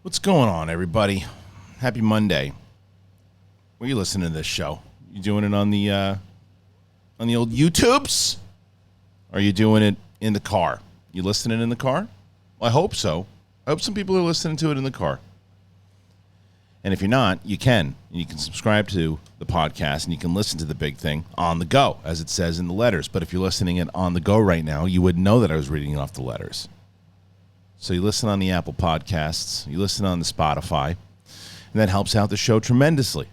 What's going on, everybody? Happy Monday. Where are you listening to this show? You doing it on the old YouTubes? Or are you doing it in the car? You listening in the car? Well, I hope so. I hope some people are listening to it in the car. And if you're not, you can. You can subscribe to the podcast and you can listen to the big thing on the go, as it says in the letters. But if you're listening it on the go right now, you wouldn't know that I was reading off the letters. So you listen on the Apple Podcasts, you listen on the Spotify, and that helps out the show tremendously.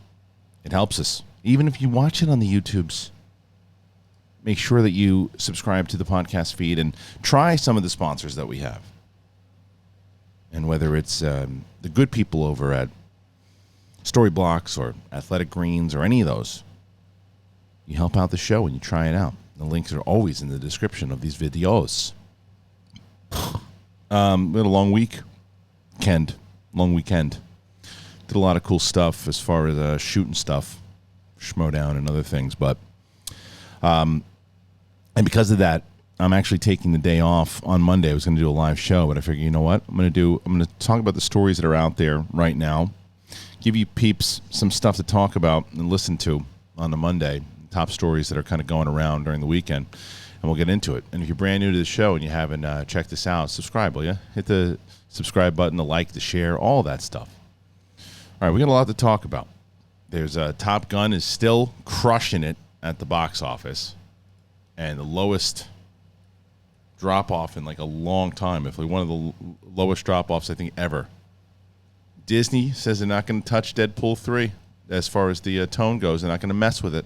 It helps us. Even if you watch it on the YouTubes, make sure that you subscribe to the podcast feed and try some of the sponsors that we have. And whether it's the good people over at STORYBLOCKS or Athletic Greens or any of those, you help out the show and you try it out. The links are always in the description of these videos. We had a long weekend. Did a lot of cool stuff as far as shooting stuff, Schmodown and other things. But, and because of that, I'm actually taking the day off on Monday. I was going to do a live show, but I figured, you know what? I'm going to talk about the stories that are out there right now. Give you peeps some stuff to talk about and listen to on the Monday. Top stories that are kind of going around during the weekend. And we'll get into it. And if you're brand new to the show and you haven't checked this out, subscribe, will you? Hit the subscribe button, the like, the share, all that stuff. All right, we got a lot to talk about. There's Top Gun is still crushing it at the box office. And the lowest drop-off in like a long time. If one of the lowest drop-offs, I think, ever. Disney says they're not going to touch Deadpool 3 as far as the tone goes. They're not going to mess with it.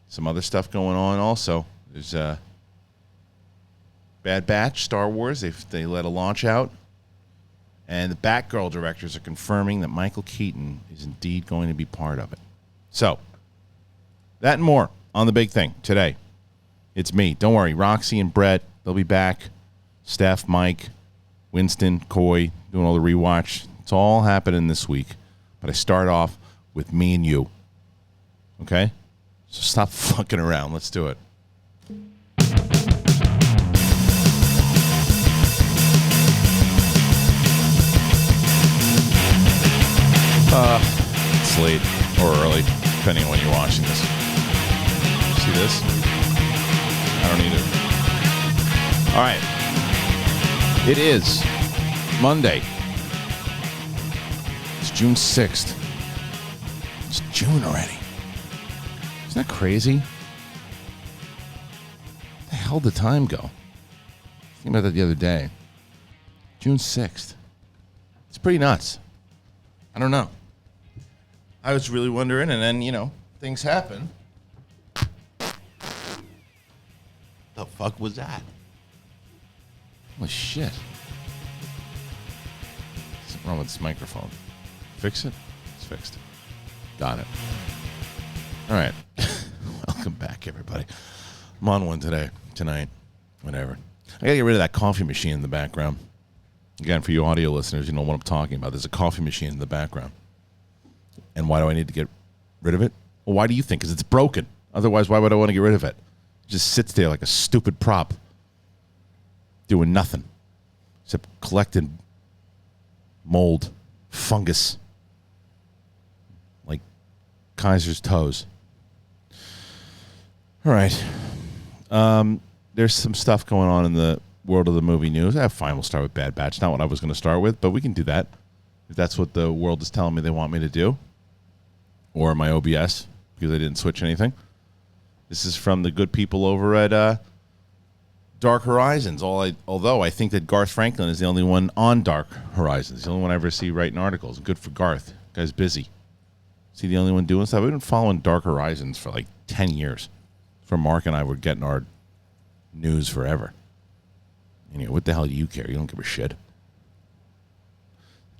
Some other stuff going on also. There's Bad Batch, Star Wars. They let a launch out. And the Batgirl directors are confirming that Michael Keaton is indeed going to be part of it. So, that and more on the big thing today. It's me. Don't worry. Roxy and Brett, they'll be back. Steph, Mike, Winston, Coy, doing all the rewatch. It's all happening this week. But I start off with me and you. Okay? So stop fucking around. Let's do it. It's late or early, depending on when you're watching this. See this? I don't need it. All right. It is Monday. It's June 6th. It's June already. Isn't that crazy? Where the hell did time go? Thinking about that the other day. June 6th. It's pretty nuts. I don't know. I was really wondering, and then, things happen. The fuck was that? Holy shit. Something wrong with this microphone. Fix it? It's fixed. Got it. All right. Welcome back, everybody. I'm on one tonight, whatever. I got to get rid of that coffee machine in the background. Again, for you audio listeners, you know what I'm talking about. There's a coffee machine in the background. And why do I need to get rid of it? Well, why do you think? Because it's broken. Otherwise, why would I want to get rid of it? It just sits there like a stupid prop, doing nothing except collecting mold, fungus, like Kaiser's toes. All right. There's some stuff going on in the world of the movie news. Fine, we'll start with Bad Batch. Not what I was going to start with, but we can do that if that's what the world is telling me they want me to do. Or my OBS, because I didn't switch anything. This is from the good people over at Dark Horizons. Although I think that Garth Franklin is the only one on Dark Horizons. The only one I ever see writing articles. Good for Garth. Guy's busy. Is he the only one doing stuff? We've been following Dark Horizons for like 10 years. From Mark and I were getting our news forever. Anyway, what the hell do you care? You don't give a shit.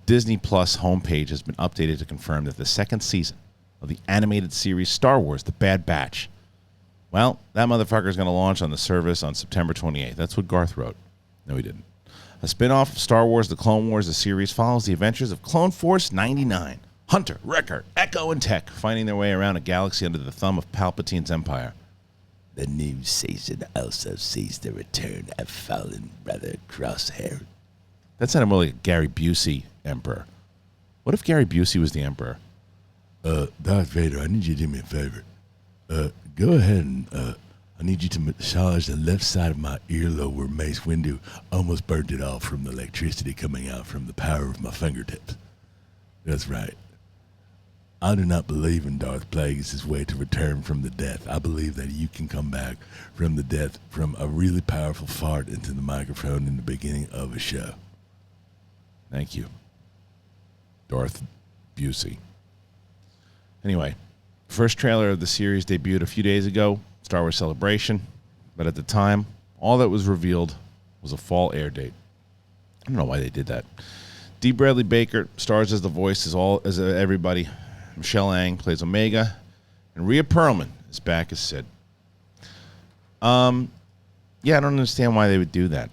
Disney Plus homepage has been updated to confirm that the second season of the animated series Star Wars, The Bad Batch, well, that motherfucker is going to launch on the service on September 28th. That's what Garth wrote. No, he didn't. A spin-off of Star Wars, The Clone Wars, the series follows the adventures of Clone Force 99. Hunter, Wrecker, Echo, and Tech finding their way around a galaxy under the thumb of Palpatine's empire. The new season also sees the return of fallen brother Crosshair. That sounded more like a Gary Busey emperor? What if Gary Busey was the emperor? Darth Vader, I need you to do me a favor. Go ahead and I need you to massage the left side of my earlobe where Mace Windu almost burnt it off from the electricity coming out from the power of my fingertips. That's right. I do not believe in Darth Plagueis' way to return from the death. I believe that you can come back from the death from a really powerful fart into the microphone in the beginning of a show. Thank you, Darth Busey. Anyway, first trailer of the series debuted a few days ago, Star Wars Celebration. But at the time, all that was revealed was a fall air date. I don't know why they did that. D. Bradley Baker stars as the voice as everybody. Michelle Ang plays Omega, and Rhea Perlman is back as Sid. Yeah, I don't understand why they would do that.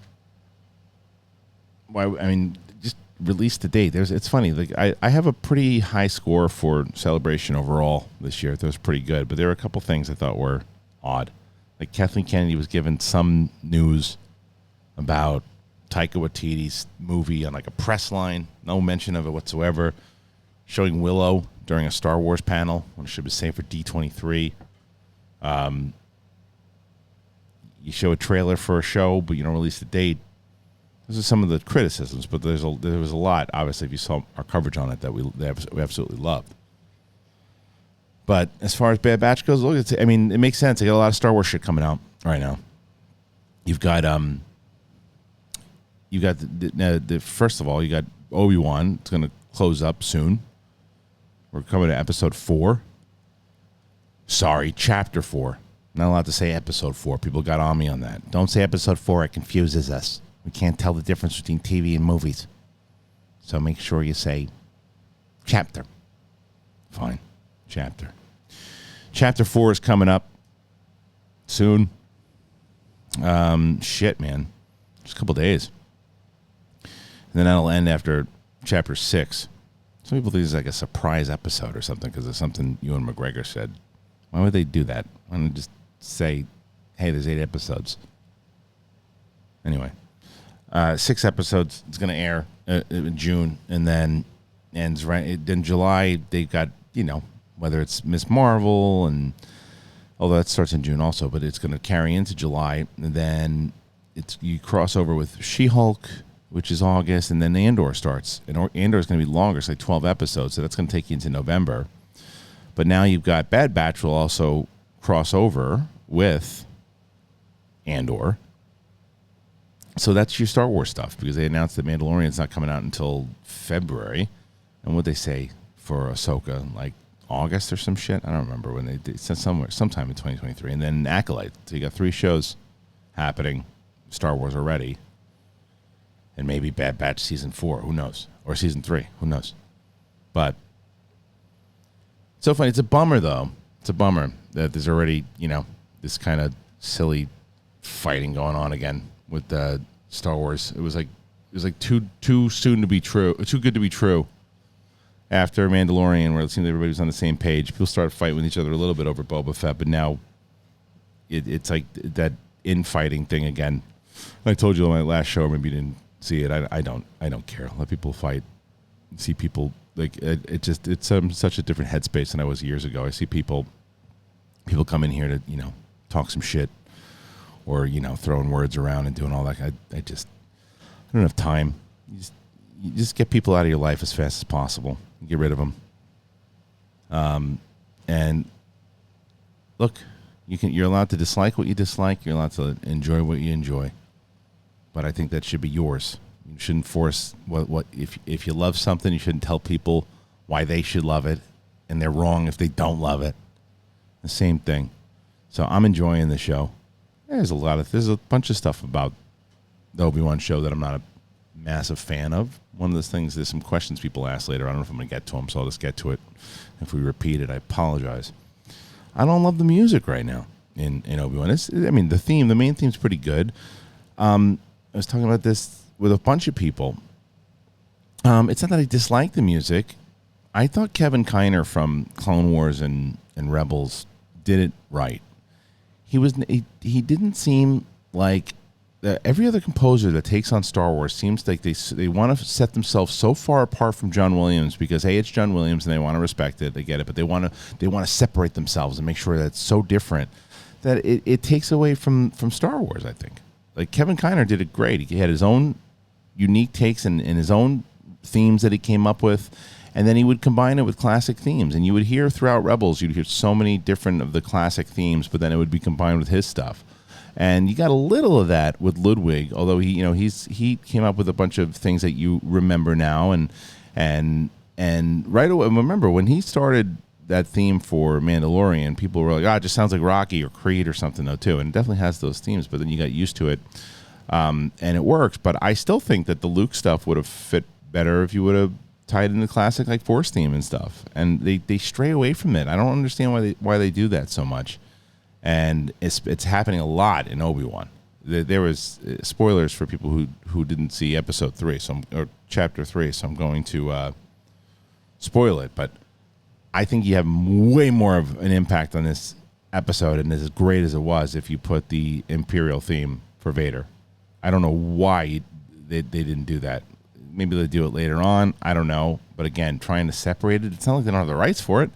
Why? I mean, just release the date. It's funny. Like I have a pretty high score for Celebration overall this year. I thought it was pretty good, but there were a couple things I thought were odd. Like Kathleen Kennedy was given some news about Taika Waititi's movie on like a press line. No mention of it whatsoever. Showing Willow during a Star Wars panel when it should be saved for D23. You show a trailer for a show, but you don't release the date. Those are some of the criticisms, but there was a lot, obviously, if you saw our coverage on it, that we absolutely loved. But as far as Bad Batch goes, look, it makes sense. They got a lot of Star Wars shit coming out right now. You've got the first of all, you got Obi Wan. It's going to close up soon. We're coming to episode 4. Sorry, chapter 4. Not allowed to say episode 4. People got on me on that. Don't say episode 4. It confuses us. We can't tell the difference between TV and movies. So make sure you say chapter. Fine. Chapter. Chapter 4 is coming up soon. Shit, man. Just a couple days. And then that'll end after chapter 6. Some people think it's like a surprise episode or something because of something Ewan MacGregor said. Why would they do that? Why don't they just say, hey, there's 8 episodes? Anyway, 6 episodes. It's going to air in June and then ends right in July. They've got, whether it's Miss Marvel and although that starts in June also, but it's going to carry into July. And then you cross over with She-Hulk, which is August, and then Andor starts. And Andor is going to be longer. It's like 12 episodes, so that's going to take you into November. But now you've got Bad Batch will also cross over with Andor. So that's your Star Wars stuff, because they announced that Mandalorian's not coming out until February. And what'd they say for Ahsoka? Like August or some shit? I don't remember when they did. Sometime in 2023. And then Acolyte. So you got 3 shows happening, Star Wars already. And maybe Bad Batch season 4, who knows? Or season 3, who knows? But it's so funny. It's a bummer, though. It's a bummer that there's already, this kind of silly fighting going on again with Star Wars. It was like too soon to be true, too good to be true. After Mandalorian, where it seemed everybody was on the same page, people started fighting with each other a little bit over Boba Fett, but now it's like that infighting thing again. I told you on my last show, maybe you didn't see it. I don't care. Let people fight. See people like it's such a different headspace than I was years ago. I see people come in here to talk some shit or throwing words around and doing all that. I don't have time. You just get people out of your life as fast as possible. Get rid of them. And look, you're allowed to dislike what you dislike. You're allowed to enjoy what you enjoy. But I think that should be yours. You shouldn't force what if you love something, you shouldn't tell people why they should love it, and they're wrong if they don't love it. The same thing. So I'm enjoying the show. There's a bunch of stuff about the Obi-Wan show that I'm not a massive fan of. One of those things, there's some questions people ask later. I don't know if I'm going to get to them, so I'll just get to it. If we repeat it, I apologize. I don't love the music right now in Obi-Wan. The main theme's pretty good. I was talking about this with a bunch of people. It's not that I dislike the music. I thought Kevin Kiner from Clone Wars and Rebels did it right. He didn't seem like every other composer that takes on Star Wars seems like they want to set themselves so far apart from John Williams because hey, it's John Williams and they want to respect it, they get it, but they want to separate themselves and make sure that it's so different that it takes away from Star Wars. I think like Kevin Kiner did it great. He had his own unique takes and his own themes that he came up with, and then he would combine it with classic themes. And you would hear throughout Rebels, you'd hear so many different of the classic themes, but then it would be combined with his stuff. And you got a little of that with Ludwig, although he came up with a bunch of things that you remember now, and right away. Remember when he started that theme for Mandalorian, people were like, it just sounds like Rocky or Creed or something though too, and it definitely has those themes. But then you got used to it, and it works. But I still think that the Luke stuff would have fit better if you would have tied in the classic like Force theme and stuff. And they stray away from it. I don't understand why they do that so much. And it's happening a lot in Obi Wan. There was spoilers for people who didn't see episode 3, or chapter 3. So I'm going to spoil it. But I think you have way more of an impact on this episode, and as great as it was, if you put the Imperial theme for Vader. I don't know why they didn't do that. Maybe they do it later on. I don't know. But again, trying to separate it, it's not like they don't have the rights for it.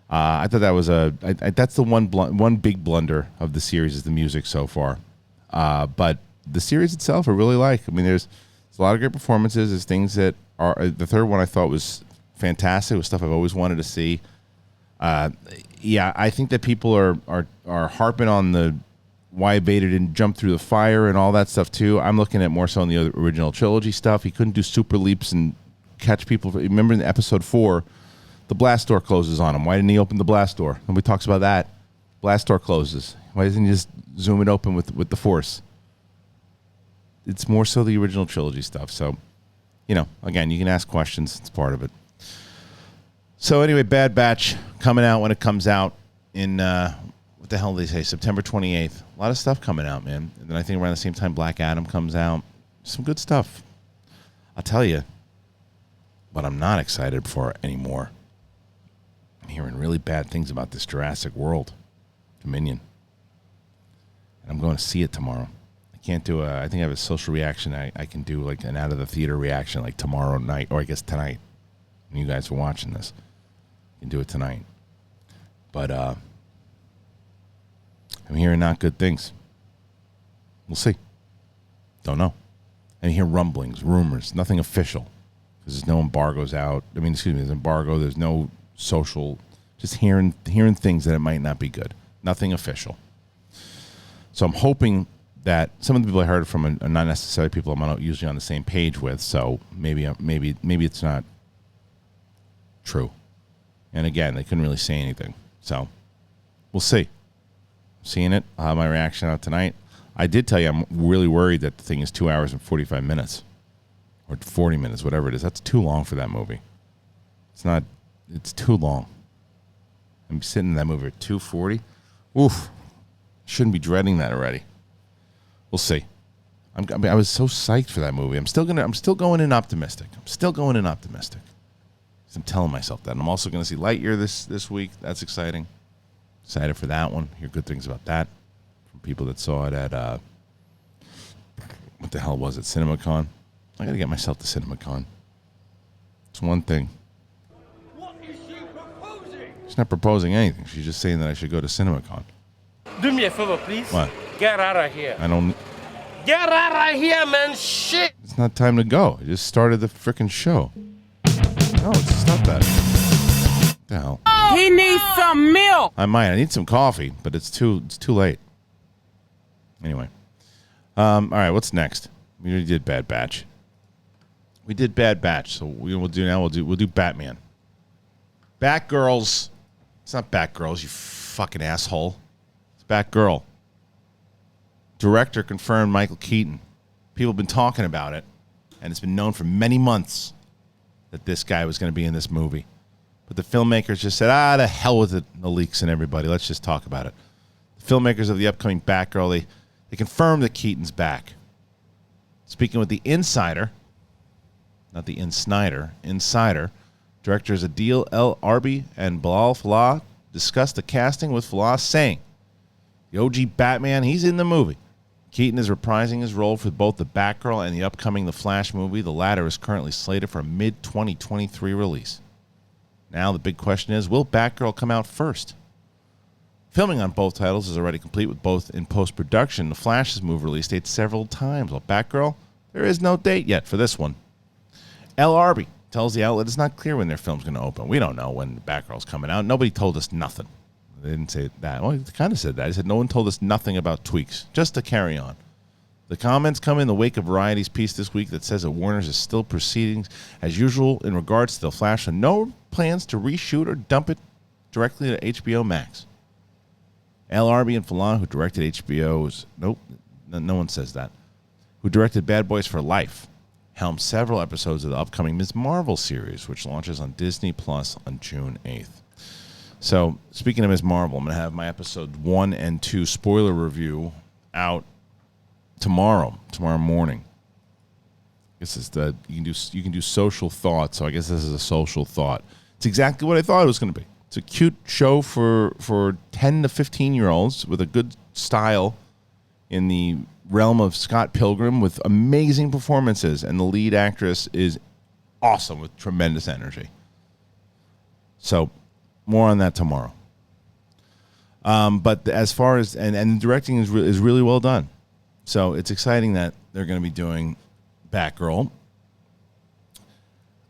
I thought that was that's the one big blunder of the series is the music so far. But the series itself, I really like. I mean, there's a lot of great performances. There's things that are the third one I thought was fantastic. It was stuff I've always wanted to see. Yeah, I think that people are harping on the why Vader didn't jump through the fire and all that stuff too. I'm looking at more so in the original trilogy stuff. He couldn't do super leaps and catch people. Remember in episode 4, the blast door closes on him. Why didn't he open the blast door? Nobody talks about that. Blast door closes. Why doesn't he just zoom it open with the Force? It's more so the original trilogy stuff. So, again, you can ask questions. It's part of it. So anyway, Bad Batch coming out when it comes out in, what the hell did they say, September 28th. A lot of stuff coming out, man. And then I think around the same time Black Adam comes out. Some good stuff. I'll tell you. But I'm not excited for it anymore. I'm hearing really bad things about this Jurassic World Dominion. And I'm going to see it tomorrow. I can't do I think I have a social reaction. I can do like an out of the theater reaction like tomorrow night, or I guess tonight. When you guys are watching this, you can do it tonight. But I'm hearing not good things. We'll see. Don't know. I hear rumblings, rumors, nothing official. Because there's no embargoes out. There's embargo. There's no social. Just hearing things that it might not be good. Nothing official. So I'm hoping that some of the people I heard from are not necessarily people I'm not usually on the same page with. So maybe it's not true. And again, they couldn't really say anything. So we'll see. Seeing it. I'll have my reaction out tonight. I did tell you I'm really worried that the thing is 2 hours and 45 minutes. Or 40 minutes, whatever it is. That's too long for that movie. It's too long. I'm sitting in that movie at 2:40. Oof. Shouldn't be dreading that already. We'll see. I was so psyched for that movie. I'm still going in optimistic. I'm telling myself that. And I'm also going to see Lightyear this week. That's exciting. Excited for that one. Hear good things about that from people that saw it at, what the hell was it, CinemaCon? I got to get myself to CinemaCon. It's one thing. What is she proposing? She's not proposing anything. She's just saying that I should go to CinemaCon. Do me a favor, please. What? Get out of here. I don't... Get out of here, man. Shit. It's not time to go. I just started the freaking show. No, stop that. What the hell? He needs some milk. I need some coffee, but it's too late. Anyway. All right, what's next? We already did Bad Batch. So we'll do Batman. Batgirls. It's not Batgirls, you fucking asshole. It's Batgirl. Director confirmed Michael Keaton. People have been talking about it, and it's been known for many months that this guy was going to be in this movie. But the filmmakers just said, the hell with it, the leaks and everybody. Let's just talk about it. The filmmakers of the upcoming Batgirl, they confirmed that Keaton's back. Speaking with the Insider, not the Insnider, Insider, directors Adil El Arbi and Bilal Fallah discussed the casting with Fallah, saying, the OG Batman, he's in the movie. Keaton is reprising his role for both the Batgirl and the upcoming The Flash movie. The latter is currently slated for a mid-2023 release. Now the big question is, will Batgirl come out first? Filming on both titles is already complete, with both in post-production. The Flash has moved release dates several times, while Batgirl, there is no date yet for this one. L. Arby tells the outlet it's not clear when their film's going to open. We don't know when Batgirl's coming out. Nobody told us nothing. They didn't say that. Well, he kind of said that. He said no one told us nothing about tweaks, just to carry on. The comments come in the wake of Variety's piece this week that says that Warner's is still proceeding as usual in regards to The Flash, and no plans to reshoot or dump it directly to HBO Max. L. Arby and Fallon, who directed HBO's... Nope, no one says that. Who directed Bad Boys for Life, helmed several episodes of the upcoming Ms. Marvel series, which launches on Disney Plus on June 8th. So, speaking of Ms. Marvel, I'm going to have my episode 1 and 2 spoiler review out tomorrow morning. This is you can do social thought, so I guess this is a social thought. It's exactly what I thought it was going to be. It's a cute show for 10 to 15-year-olds with a good style in the realm of Scott Pilgrim with amazing performances, and the lead actress is awesome with tremendous energy. So, more on that tomorrow. But as far as and the directing is really well done, so it's exciting that they're going to be doing Batgirl.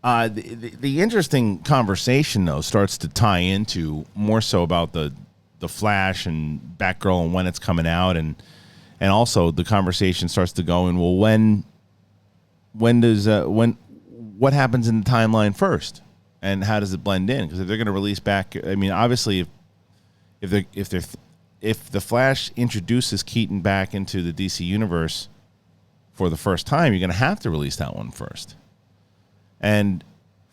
The interesting conversation though starts to tie into more so about the Flash and Batgirl and when it's coming out, and also the conversation starts to go in, well, what happens in the timeline first? And how does it blend in? Because if they're going to release back, I mean, obviously, if the Flash introduces Keaton back into the DC universe for the first time, you're going to have to release that one first. And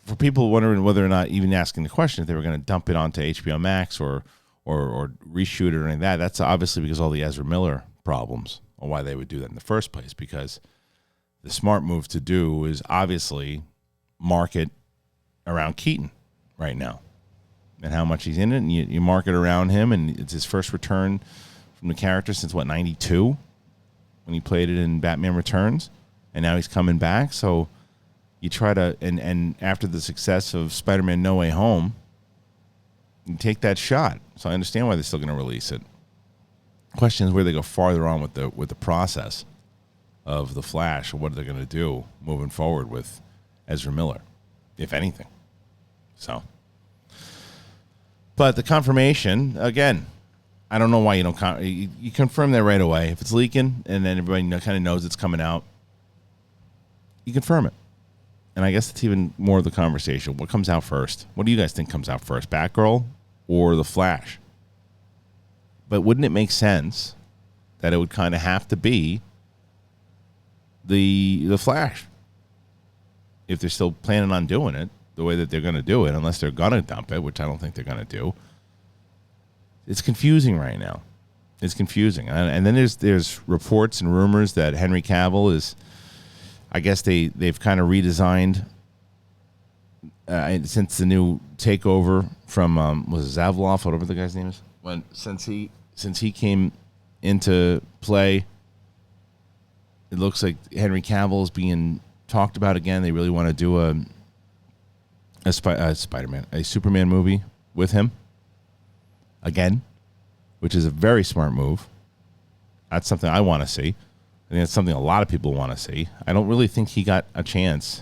for people wondering whether or not, even asking the question if they were going to dump it onto HBO Max or reshoot it or anything like that, that's obviously because of all the Ezra Miller problems, or why they would do that in the first place. Because the smart move to do is obviously market around Keaton right now and how much he's in it, and you market around him, and it's his first return from the character since 92 when he played it in Batman Returns, and now he's coming back. So you try to and after the success of Spider-Man No Way Home, you take that shot. So I understand why they're still going to release it. Question is where they go farther on with the process of the Flash, or what they're going to do moving forward with Ezra Miller, if anything. So, but the confirmation, again, I don't know why you don't you confirm that right away. If it's leaking and then everybody kind of knows it's coming out, you confirm it. And I guess it's even more of the conversation. What comes out first? What do you guys think comes out first, Batgirl or the Flash? But wouldn't it make sense that it would kind of have to be the Flash if they're still planning on doing it the way that they're going to do it, unless they're going to dump it, which I don't think they're going to do. It's confusing right now. It's confusing. And then there's reports and rumors that Henry Cavill is, I guess they've kind of redesigned since the new takeover from, was it Zavloff, whatever the guy's name is? Since he came into play, it looks like Henry Cavill is being talked about again. They really want to do a Superman movie with him again, which is a very smart move. That's something I want to see. I think that's something a lot of people want to see. I don't really think he got a chance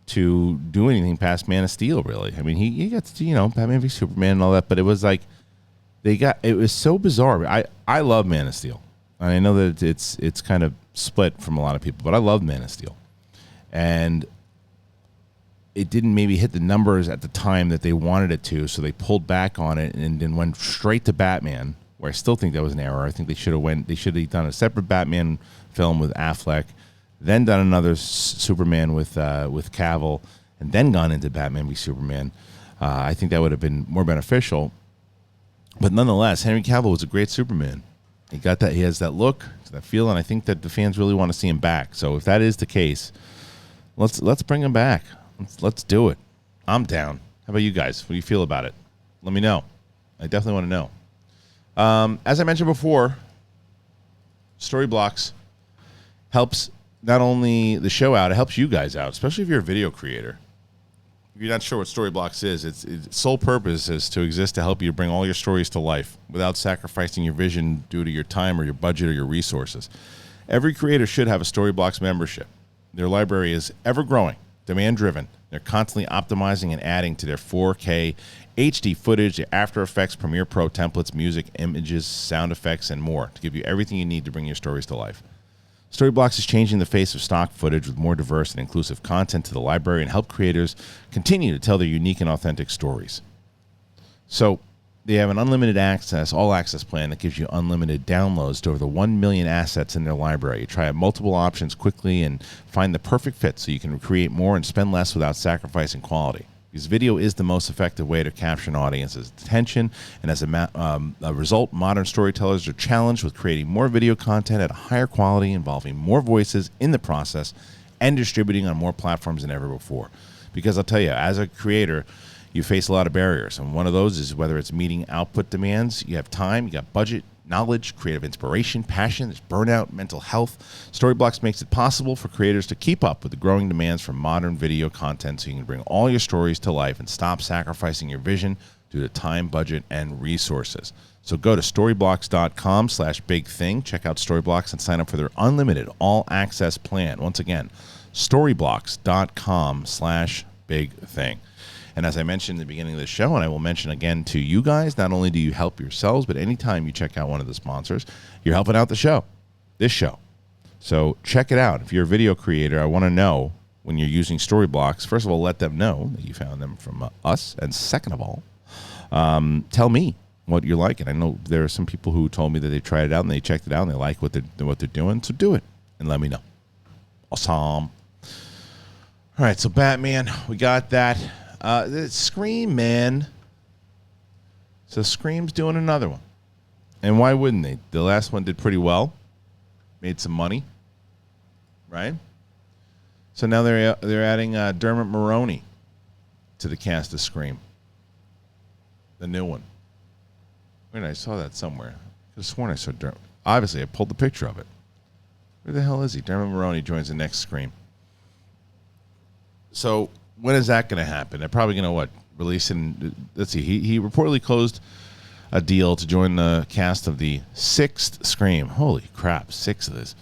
to do anything past Man of Steel, really. I mean, he got to, Batman v Superman and all that, but it was like it was so bizarre. I love Man of Steel. I know that it's kind of split from a lot of people, but I love Man of Steel. And it didn't maybe hit the numbers at the time that they wanted it to, so they pulled back on it and then went straight to Batman, where I still think that was an error. I think they should have done a separate Batman film with Affleck, then done another Superman with Cavill, and then gone into Batman v Superman. I think that would have been more beneficial. But nonetheless, Henry Cavill was a great Superman. He has that look, that feel, and I think that the fans really want to see him back. So if that is the case, let's bring him back. Let's do it. I'm down. How about you guys? What do you feel about it? Let me know. I definitely want to know. As I mentioned before, Storyblocks helps not only the show out, it helps you guys out, especially if you're a video creator. If you're not sure what Storyblocks is, its sole purpose is to exist to help you bring all your stories to life without sacrificing your vision due to your time or your budget or your resources. Every creator should have a Storyblocks membership. Their library is ever growing, demand-driven. They're constantly optimizing and adding to their 4K HD footage, the After Effects, Premiere Pro templates, music, images, sound effects, and more to give you everything you need to bring your stories to life. Storyblocks is changing the face of stock footage with more diverse and inclusive content to the library and help creators continue to tell their unique and authentic stories. So they have an unlimited access, all-access plan that gives you unlimited downloads to over the 1 million assets in their library. You try out multiple options quickly and find the perfect fit so you can create more and spend less without sacrificing quality. Because video is the most effective way to capture an audience's attention, and as a result, modern storytellers are challenged with creating more video content at a higher quality, involving more voices in the process, and distributing on more platforms than ever before. Because I'll tell you, as a creator, you face a lot of barriers, and one of those is whether it's meeting output demands, you have time, you got budget, knowledge, creative inspiration, passion, there's burnout, mental health. Storyblocks makes it possible for creators to keep up with the growing demands for modern video content so you can bring all your stories to life and stop sacrificing your vision due to time, budget, and resources. So go to storyblocks.com/bigthing, check out Storyblocks, and sign up for their unlimited all-access plan. Once again, storyblocks.com/bigthing. And as I mentioned in the beginning of the show, and I will mention again to you guys, not only do you help yourselves, but anytime you check out one of the sponsors, you're helping out the show, this show. So check it out. If you're a video creator, I want to know when you're using Storyblocks, first of all, let them know that you found them from us. And second of all, tell me what you like. And I know there are some people who told me that they tried it out and they checked it out and they like what they're doing. So do it and let me know. Awesome. All right, so Batman, we got that. Scream, man. So Scream's doing another one. And why wouldn't they? The last one did pretty well. Made some money. Right? So now they're adding Dermot Mulroney to the cast of Scream. The new one. Wait, I saw that somewhere. I could have sworn I saw Dermot. Obviously, I pulled the picture of it. Where the hell is he? Dermot Mulroney joins the next Scream. So when is that going to happen? They're probably going to, release it in, let's see, he reportedly closed a deal to join the cast of the 6th Scream. Holy crap, 6 of this.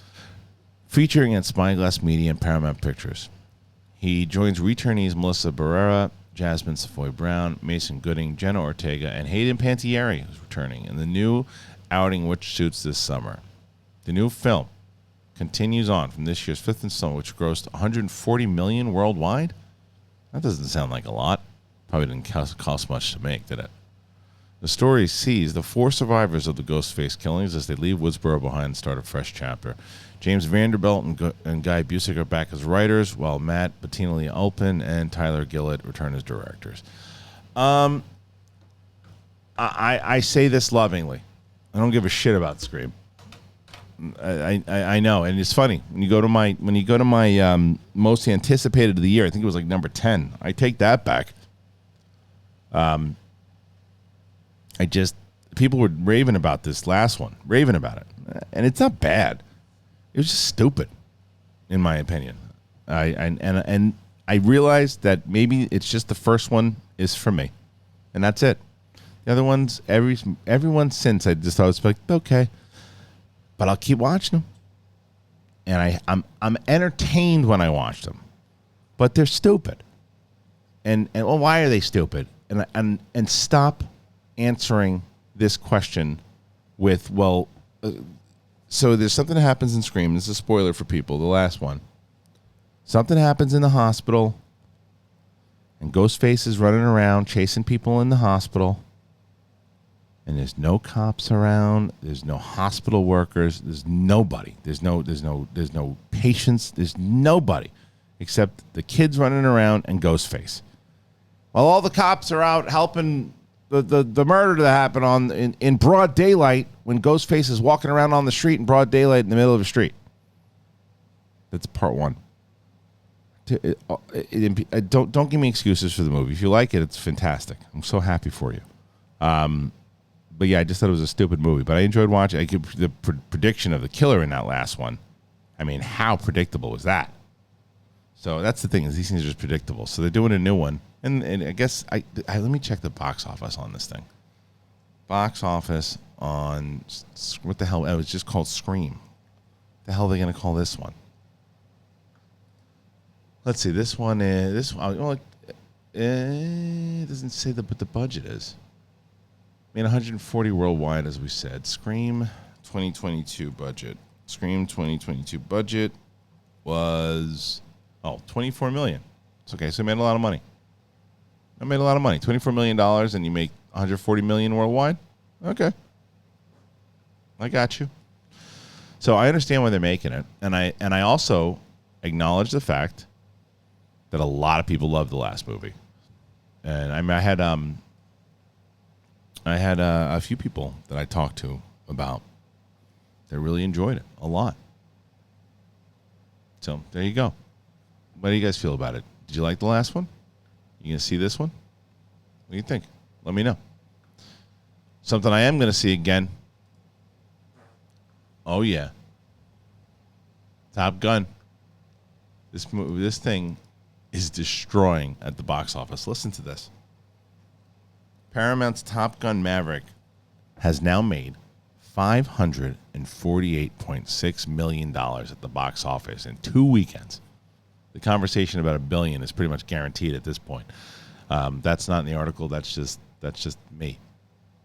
Featuring at Spyglass Media and Paramount Pictures. He joins returnees Melissa Barrera, Jasmine Savoy Brown, Mason Gooding, Jenna Ortega, and Hayden Panettiere, who's returning in the new outing which shoots this summer. The new film continues on from this year's 5th installment, which grossed $140 million worldwide. That doesn't sound like a lot. Probably didn't cost much to make, did it? The story sees the 4 survivors of the Ghostface killings as they leave Woodsboro behind and start a fresh chapter. James Vanderbilt and Guy Busick are back as writers, while Matt Bettinelli-Olpin and Tyler Gillett return as directors. I say this lovingly. I don't give a shit about Scream. I know, and it's funny when you go to my most anticipated of the year. I think it was like number 10. I take that back. People were raving about this last one, raving about it, and it's not bad. It was just stupid, in my opinion. I realized that maybe it's just the first one is for me, and that's it. The other ones, everyone since I just thought it was like okay. But I'll keep watching them, and I'm entertained when I watch them, but they're stupid. And well, why are they stupid? And stop answering this question with so there's something that happens in Scream. This is a spoiler for people. The last one, something happens in the hospital, and Ghostface is running around chasing people in the hospital. And there's no cops around. There's no hospital workers. There's nobody. There's no patients. There's nobody except the kids running around and Ghostface. While all the cops are out helping the murder that happened in broad daylight when Ghostface is walking around on the street in broad daylight in the middle of a street. That's part 1. Don't give me excuses for the movie. If you like it, it's fantastic. I'm so happy for you. But yeah, I just thought it was a stupid movie. But I enjoyed watching. The prediction of the killer in that last one. I mean, how predictable was that? So that's the thing, is these things are just predictable. So they're doing a new one. And I guess, let me check the box office on this thing. Box office on, what the hell? It was just called Scream. The hell are they going to call this one? Let's see. This one is, it doesn't say what the budget is. I mean, 140 worldwide, as we said. Scream 2022 budget. Scream 2022 budget was, $24 million. It's okay. So it made a lot of money. I made a lot of money. $24 million, and you make $140 million worldwide? Okay. I got you. So I understand why they're making it. And I also acknowledge the fact that a lot of people loved the last movie. And I had a few people that I talked to about that really enjoyed it a lot. So there you go. What do you guys feel about it? Did you like the last one? You gonna see this one? What do you think? Let me know. Something I am gonna see again. Oh yeah, Top Gun. This thing is destroying at the box office. Listen to this. Paramount's Top Gun Maverick has now made $548.6 million at the box office in 2 weekends. The conversation about $1 billion is pretty much guaranteed at this point. That's not in the article. That's just me.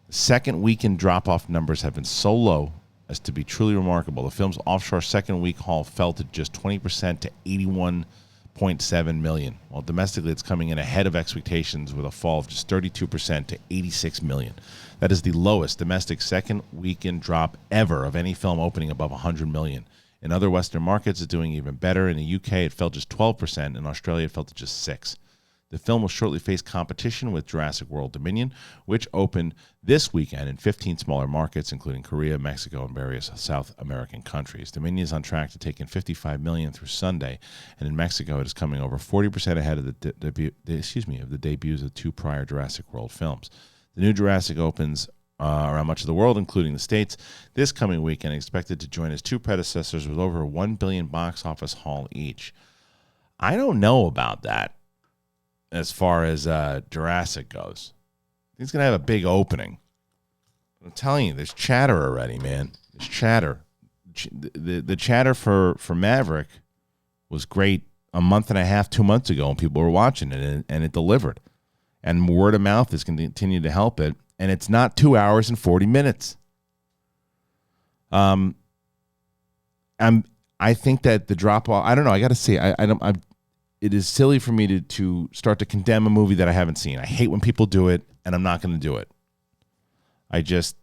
The second weekend drop-off numbers have been so low as to be truly remarkable. The film's offshore second week haul fell to just 20% to 81.7 million, while domestically it's coming in ahead of expectations with a fall of just 32% to 86 million. That is the lowest domestic second weekend drop ever of any film opening above 100 million. In other Western markets, it's doing even better. In the UK, it fell just 12%. In Australia, it fell to just 6%. The film will shortly face competition with Jurassic World Dominion, which opened this weekend in 15 smaller markets, including Korea, Mexico, and various South American countries. Dominion is on track to take in $55 million through Sunday, and in Mexico, it is coming over 40% ahead of the debuts of 2 prior Jurassic World films. The new Jurassic opens around much of the world, including the States, this coming weekend, expected to join its 2 predecessors with over a $1 billion box office haul each. I don't know about that as far as Jurassic goes. He's going to have a big opening. I'm telling you, there's chatter already, man. There's chatter. The chatter for Maverick was great a month and a half, 2 months ago, when people were watching it, and it delivered. And word of mouth is going to continue to help it. And it's not 2 hours and 40 minutes. I think that the drop off, I don't know. I got to say, it is silly for me to start to condemn a movie that I haven't seen. I hate when people do it, and I'm not going to do it. I just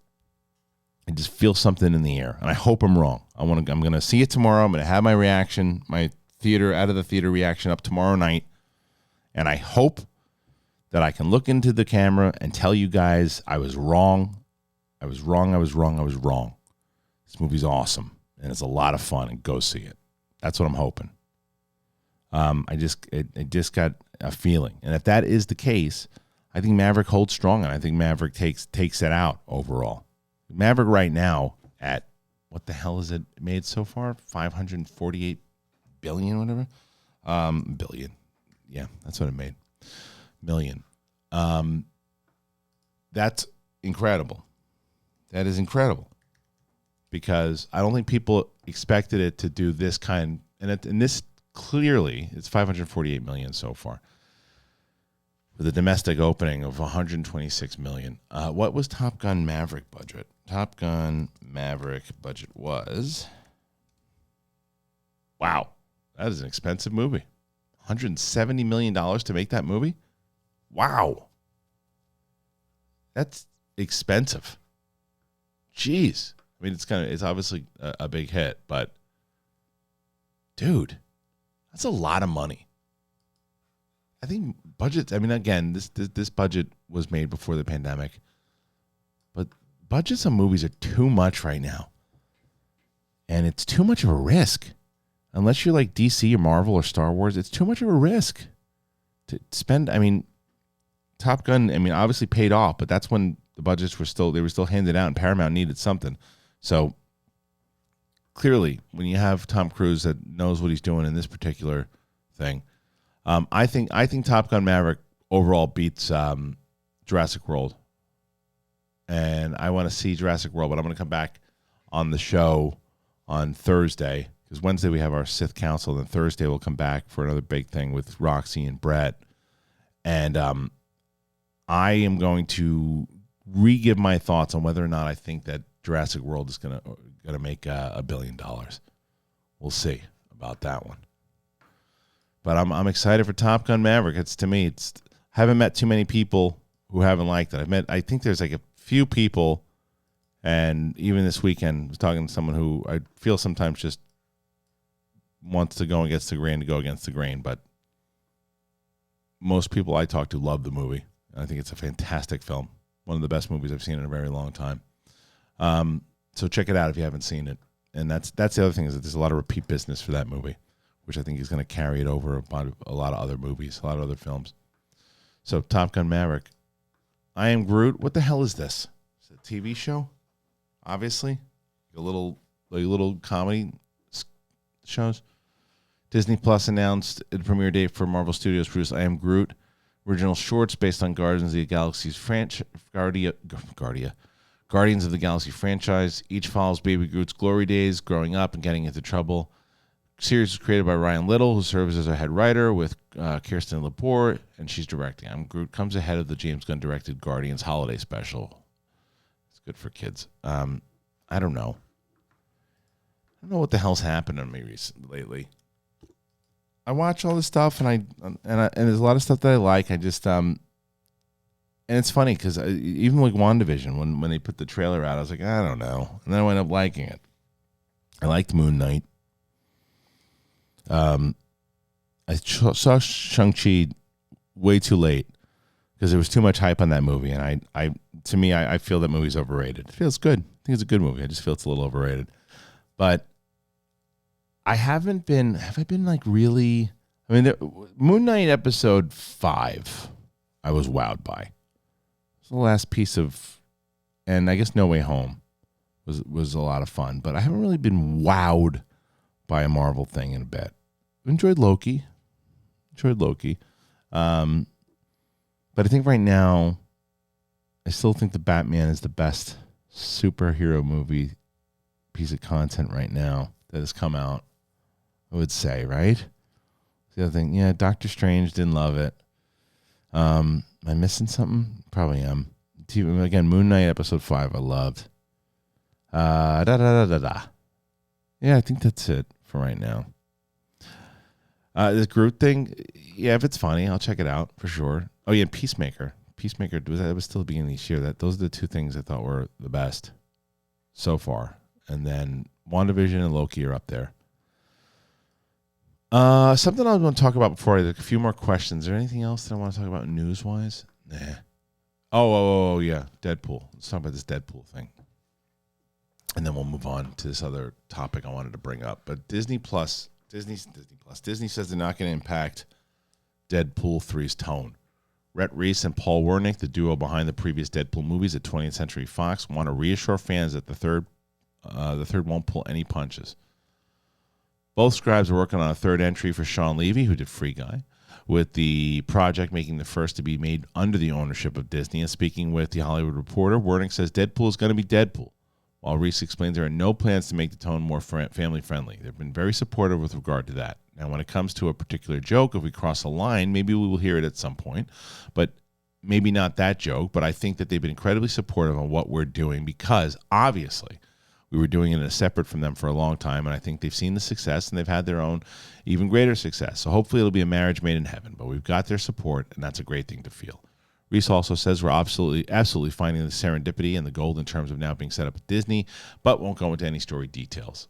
feel something in the air, and I hope I'm wrong. I'm going to see it tomorrow. I'm going to have my reaction, my out of the theater reaction up tomorrow night, and I hope that I can look into the camera and tell you guys I was wrong. I was wrong. This movie's awesome, and it's a lot of fun, and go see it. That's what I'm hoping. I just got a feeling, and if that is the case, I think Maverick holds strong, and I think Maverick takes it out overall. Maverick right now at what the hell is it made so far? 548 billion, whatever. Billion, yeah, that's what it made. Million. That's incredible. That is incredible, because I don't think people expected it to do this kind, and this. Clearly, it's 548 million so far, with a domestic opening of 126 million. What was Top Gun Maverick budget? Top Gun Maverick budget was, wow, that is an expensive movie. $170 million to make that movie? Wow. That's expensive. Jeez. I mean, it's obviously a big hit, but dude, that's a lot of money. I think budgets, I mean, again, this budget was made before the pandemic, but budgets on movies are too much right now. And it's too much of a risk. Unless you're like DC or Marvel or Star Wars, it's too much of a risk to spend. I mean, Top Gun, I mean, obviously paid off, but that's when The budgets were still handed out, and Paramount needed something. So clearly, when you have Tom Cruise that knows what he's doing in this particular thing, I think Top Gun Maverick overall beats Jurassic World. And I want to see Jurassic World, but I'm going to come back on the show on Thursday, because Wednesday we have our Sith Council, and then Thursday we'll come back for another big thing with Roxy and Brett. And I am going to re-give my thoughts on whether or not I think that Jurassic World is gonna make $1 billion. We'll see about that one. But I'm excited for Top Gun Maverick. I haven't met too many people who haven't liked it. I think there's like a few people, and even this weekend I was talking to someone who I feel sometimes just wants to go against the grain, but most people I talk to love the movie. I think it's a fantastic film. One of the best movies I've seen in a very long time. So check it out if you haven't seen it. And that's the other thing, is that there's a lot of repeat business for that movie, which I think is going to carry it over a lot of other movies, a lot of other films. So Top Gun Maverick. I Am Groot. What the hell is this? Is it a TV show? Obviously. A little comedy shows. Disney Plus announced the premiere date for Marvel Studios' produced I Am Groot. Original shorts based on Guardians of the Galaxy's Guardians of the Galaxy franchise. Each follows Baby Groot's glory days, growing up and getting into trouble. The series was created by Ryan Little, who serves as a head writer, with Kirsten Lepore, and she's directing. I'm Groot comes ahead of the James Gunn-directed Guardians holiday special. It's good for kids. I don't know. I don't know what the hell's happened to me lately. I watch all this stuff, and there's a lot of stuff that I like. I just and it's funny because even like WandaVision, when they put the trailer out, I was like, I don't know, and then I wound up liking it. I liked Moon Knight. I saw Shang-Chi way too late because there was too much hype on that movie, and I feel that movie's overrated. It feels good. I think it's a good movie. I just feel it's a little overrated, but. Have I been like really? I mean, Moon Knight episode 5, I was wowed by. It was the last piece of, and I guess No Way Home was a lot of fun, but I haven't really been wowed by a Marvel thing in a bit. I enjoyed Loki. But I think right now, I still think the Batman is the best superhero movie piece of content right now that has come out. I would say, right? The other thing, yeah, Doctor Strange, didn't love it. Am I missing something? Probably am. Again, Moon Knight episode 5, I loved. Yeah, I think that's it for right now. This Groot thing, yeah, if it's funny, I'll check it out for sure. Oh yeah, Peacemaker. Peacemaker was still the beginning of this year. Those are the two things I thought were the best so far. And then WandaVision and Loki are up there. Something I want to talk about before a few more questions. Is there anything else that I want to talk about news-wise? Nah. Oh, yeah. Deadpool. Let's talk about this Deadpool thing. And then we'll move on to this other topic I wanted to bring up. But Disney says they're not going to impact Deadpool 3's tone. Rhett Reese and Paul Wernick, the duo behind the previous Deadpool movies at 20th Century Fox, want to reassure fans that the third won't pull any punches. Both scribes are working on a third entry for Sean Levy, who did Free Guy, with the project making the first to be made under the ownership of Disney. And speaking with The Hollywood Reporter, Wernick says Deadpool is going to be Deadpool, while Reese explains there are no plans to make the tone more family-friendly. They've been very supportive with regard to that. Now, when it comes to a particular joke, if we cross a line, maybe we will hear it at some point, but maybe not that joke. But I think that they've been incredibly supportive on what we're doing because, obviously, we were doing it separate from them for a long time, and I think they've seen the success, and they've had their own even greater success. So hopefully it'll be a marriage made in heaven, but we've got their support, and that's a great thing to feel. Reese also says we're absolutely finding the serendipity and the gold in terms of now being set up at Disney, but won't go into any story details.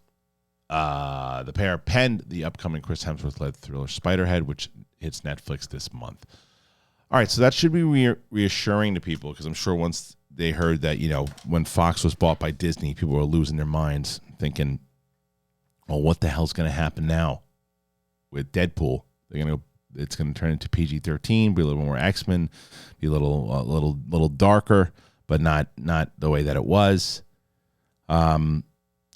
The pair penned the upcoming Chris Hemsworth-led thriller Spiderhead, which hits Netflix this month. All right, so that should be reassuring to people because I'm sure once they heard that, when Fox was bought by Disney, people were losing their minds thinking, well, what the hell's going to happen now with Deadpool? It's going to turn into PG-13, be a little more X-Men, be a little darker. but not the way that it was. And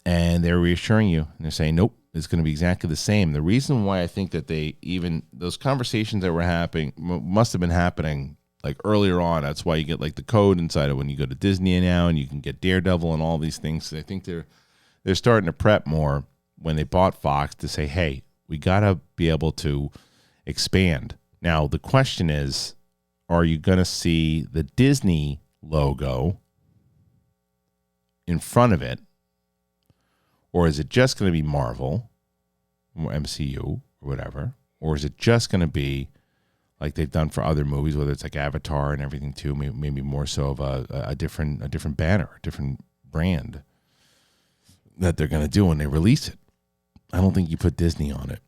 they're reassuring you, and they're saying, nope, it's going to be exactly the same. The reason why I think that those conversations that were happening must have been happening like earlier on. That's why you get like the code inside of when you go to Disney now, and you can get Daredevil and all these things. I think they're starting to prep more when they bought Fox to say, hey, we got to be able to expand. Now, the question is, are you going to see the Disney logo in front of it, or is it just going to be Marvel or MCU or whatever, or is it just going to be like they've done for other movies, whether it's like Avatar and everything too, maybe more so of a different banner, a different brand that they're going to do when they release it. I don't think you put Disney on it,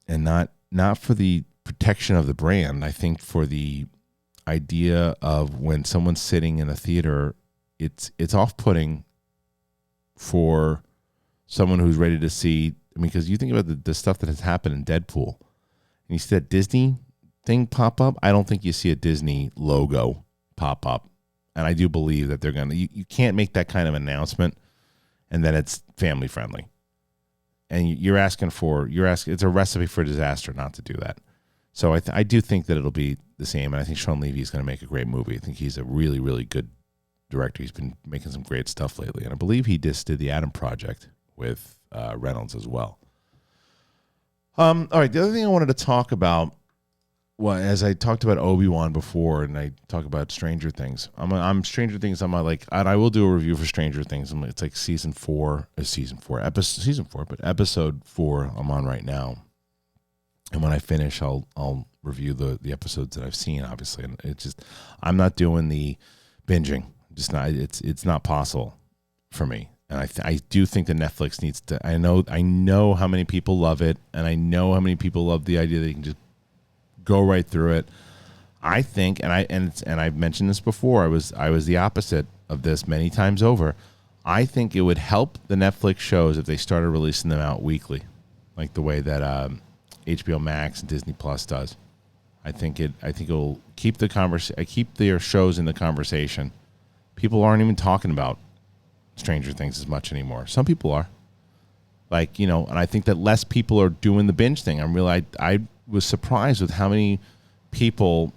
and not for the protection of the brand. I think for the idea of when someone's sitting in a theater, it's off-putting for someone who's ready to see. I mean, because you think about the stuff that has happened in Deadpool, and you see that Disney thing pop up. I don't think you see a Disney logo pop up, and I do believe that they're gonna. You can't make that kind of announcement, and then it's family friendly. And you're asking. It's a recipe for disaster not to do that. So I do think that it'll be the same, and I think Sean Levy is going to make a great movie. I think he's a really, really good director. He's been making some great stuff lately, and I believe he just did the Adam Project with Reynolds as well. All right, the other thing I wanted to talk about, well, as I talked about Obi Wan before, and I talk about Stranger Things. I'm Stranger Things. I'm like, and I will do a review for Stranger Things. It's like episode 4. I'm on right now, and when I finish, I'll review the episodes that I've seen. Obviously, and it's just I'm not doing the binging. Just not. It's not possible for me. And I do think that Netflix needs to. I know how many people love it, and I know how many people love the idea that you can just go right through it. I think, and I've mentioned this before. I was the opposite of this many times over. I think it would help the Netflix shows if they started releasing them out weekly, like the way that HBO Max and Disney Plus does. I think it'll keep keep their shows in the conversation. People aren't even talking about Stranger Things as much anymore. Some people are, and I think that less people are doing the binge thing. I was surprised with how many people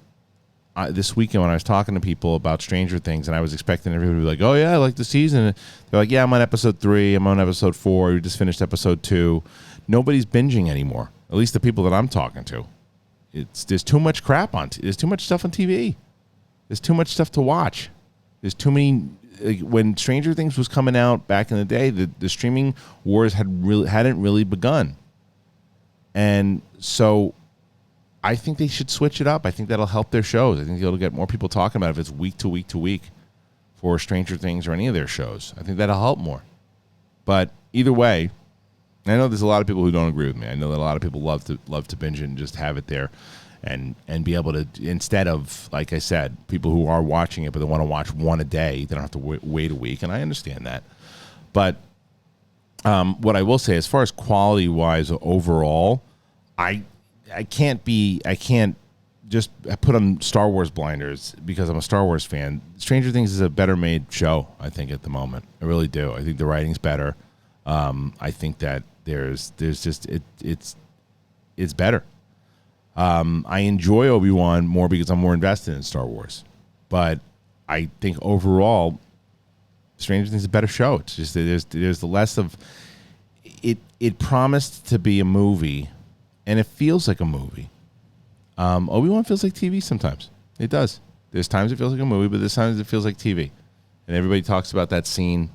this weekend when I was talking to people about Stranger Things, and I was expecting everybody to be like, "Oh yeah, I like the season." They're like, "Yeah, I'm on episode 3. I'm on episode 4. We just finished episode 2." Nobody's binging anymore. At least the people that I'm talking to. There's too much crap there's too much stuff on TV. There's too much stuff to watch. There's too many. When Stranger Things was coming out back in the day, the streaming wars hadn't really begun, and so I think they should switch it up. I think that'll help their shows. I think it'll get more people talking about it if it's week to week to week for Stranger Things or any of their shows. I think that'll help more. But either way, I know there's a lot of people who don't agree with me. I know that a lot of people love to binge it and just have it there. And be able to, instead of, like I said, people who are watching it, but they want to watch one a day, they don't have to wait a week, and I understand that. But what I will say, as far as quality-wise overall, I can't just put on Star Wars blinders because I'm a Star Wars fan. Stranger Things is a better-made show, I think, at the moment. I really do. I think the writing's better. I think that there's just it's better. I enjoy Obi-Wan more because I'm more invested in Star Wars. But I think overall, Stranger Things is a better show. It's just there's the less of it. It promised to be a movie, and it feels like a movie. Obi-Wan feels like TV sometimes. It does. There's times it feels like a movie, but there's times it feels like TV. And everybody talks about that scene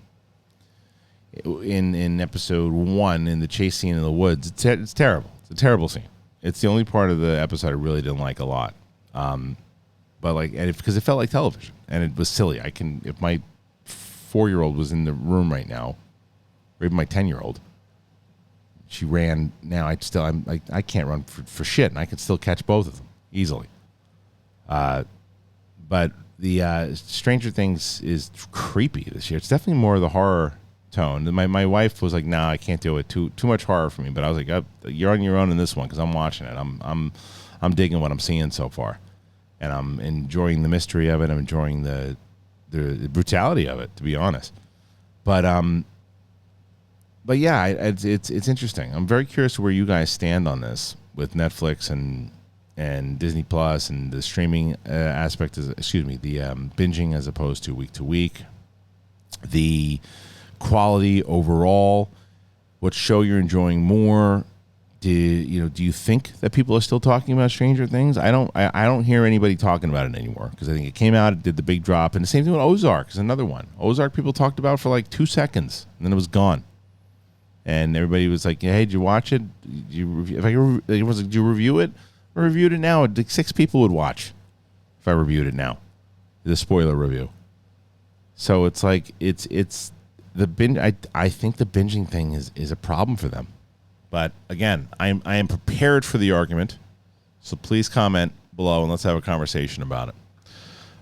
in episode 1 in the chase scene in the woods. It's terrible. It's a terrible scene. It's the only part of the episode I really didn't like a lot. But because it felt like television and it was silly. If my 4-year-old was in the room right now, or even my 10-year-old, she ran. Now I can't run for shit, and I can still catch both of them easily. But the Stranger Things is creepy this year. It's definitely more of the horror tone. My wife was like, "Nah, I can't do it. Too much horror for me." But I was like, "You're on your own in this one because I'm watching it. I'm digging what I'm seeing so far, and I'm enjoying the mystery of it. I'm enjoying the the brutality of it, to be honest. But yeah, it's interesting. I'm very curious where you guys stand on this with Netflix and Disney Plus and the streaming aspect. The binging as opposed to week, the quality overall. What show you're enjoying more? Do you think that people are still talking about Stranger Things? I don't hear anybody talking about it anymore because I think it came out, it did the big drop, and the same thing with Ozark is another one. Ozark people talked about for like 2 seconds and then it was gone, and everybody was like, "Hey, did you watch it? Did you review it? I reviewed it now." Like 6 people would watch if I reviewed it now, the spoiler review. So it's like it's the binge. I think the binging thing is a problem for them. But again, I am prepared for the argument, so please comment below and let's have a conversation about it.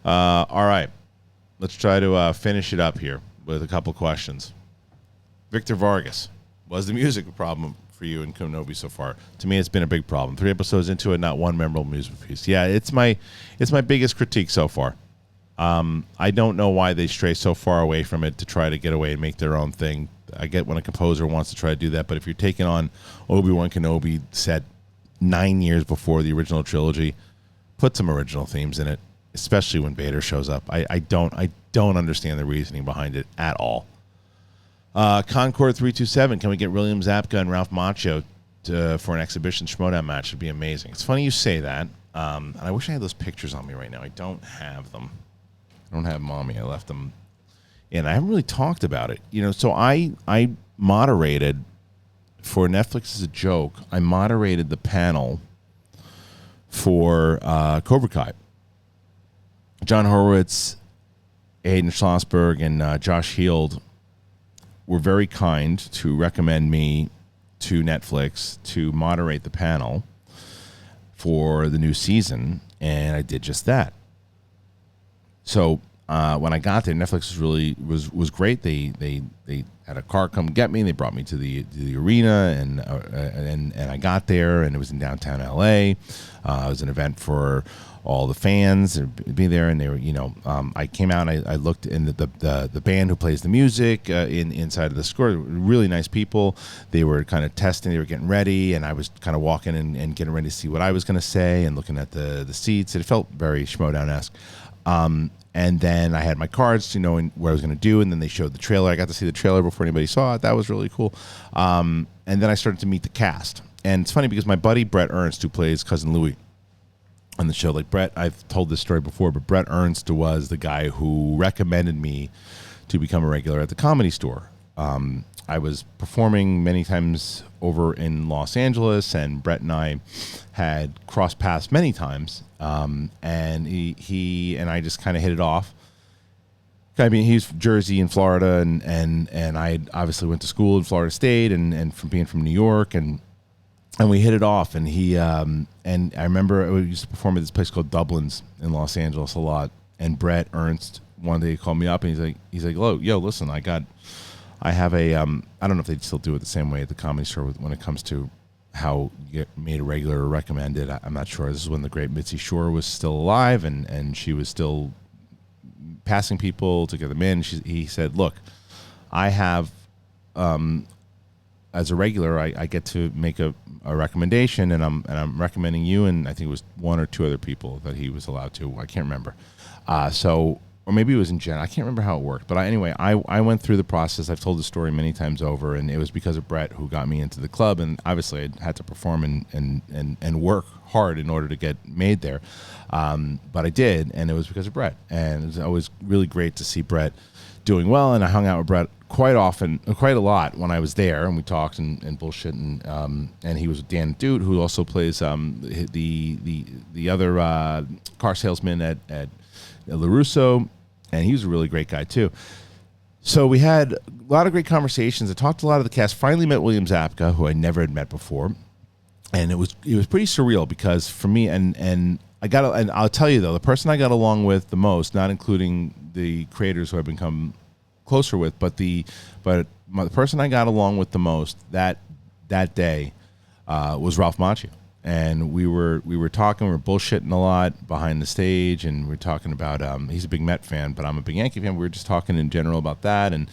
All right, let's try to finish it up here with a couple questions. Victor Vargas, was the music a problem for you in Kenobi so far? To me, it's been a big problem. 3 episodes into it, not one memorable music piece. Yeah, it's my biggest critique so far. I don't know why they stray so far away from it to try to get away and make their own thing. I get when a composer wants to try to do that, but if you're taking on Obi Wan Kenobi set 9 years before the original trilogy, put some original themes in it, especially when Vader shows up. I don't understand the reasoning behind it at all. Concord 327, can we get William Zabka and Ralph Macchio for an exhibition Schmoedown match? Would be amazing. It's funny you say that. And I wish I had those pictures on me right now. I don't have them. I don't have them on me. I left them. And I haven't really talked about it. So I moderated, for Netflix as a joke, I moderated the panel for Cobra Kai. John Horowitz, Hayden Schlossberg, and Josh Heald were very kind to recommend me to Netflix to moderate the panel for the new season, and I did just that. So when I got there, Netflix was great. They had a car come get me. They brought me to the arena, and I got there, and it was in downtown LA. It was an event for all the fans be there, and they were, I came out and I looked in the band who plays the music inside of the score. Really nice people. They were kind of testing, they were getting ready, and I was kind of walking and getting ready to see what I was going to say and looking at the seats. It felt very Schmoedown-esque. And then I had my cards, knowing what I was going to do, and then they showed the trailer. I got to see the trailer before anybody saw it. That was really cool. And then I started to meet the cast. And it's funny because my buddy Brett Ernst, who plays Cousin Louie on the show, like Brett, I've told this story before, but Brett Ernst was the guy who recommended me to become a regular at the Comedy Store. I was performing many times over in Los Angeles, and Brett and I had crossed paths many times, and he and I just kind of hit it off. I mean, he's from Jersey and Florida, and I obviously went to school in Florida State, and from being from New York, and we hit it off. And he and I remember we used to perform at this place called Dublin's in Los Angeles a lot. And Brett Ernst one day called me up, and he's like, yo, listen, I have a I don't know if they still do it the same way at the Comedy Store when it comes to how you get made a regular or recommended. I'm not sure. This is when the great Mitzi Shore was still alive, and she was still passing people to get them in. He said, look, I have, as a regular, I get to make a recommendation, and I'm recommending you, and I think it was 1 or 2 other people that he was allowed to. I can't remember. Or maybe it was in Jen. I can't remember how it worked. But anyway, I went through the process. I've told the story many times over, and it was because of Brett who got me into the club. And obviously, I had to perform and work hard in order to get made there. But I did, and it was because of Brett. And it was always really great to see Brett doing well. And I hung out with Brett quite a lot when I was there, and we talked and bullshit. And he was with Dan Dude, who also plays the other car salesman at LaRusso. And he was a really great guy, too. So we had a lot of great conversations. I talked to a lot of the cast. Finally met William Zabka, who I never had met before. And it was pretty surreal because for me, and I'll tell you, though, the person I got along with the most, not including the creators who I've become closer with, but the person I got along with the most that day was Ralph Macchio. and we were talking, we were bullshitting a lot behind the stage, and we were talking about he's a big Met fan, but I'm a big Yankee fan. We were just talking in general about that, and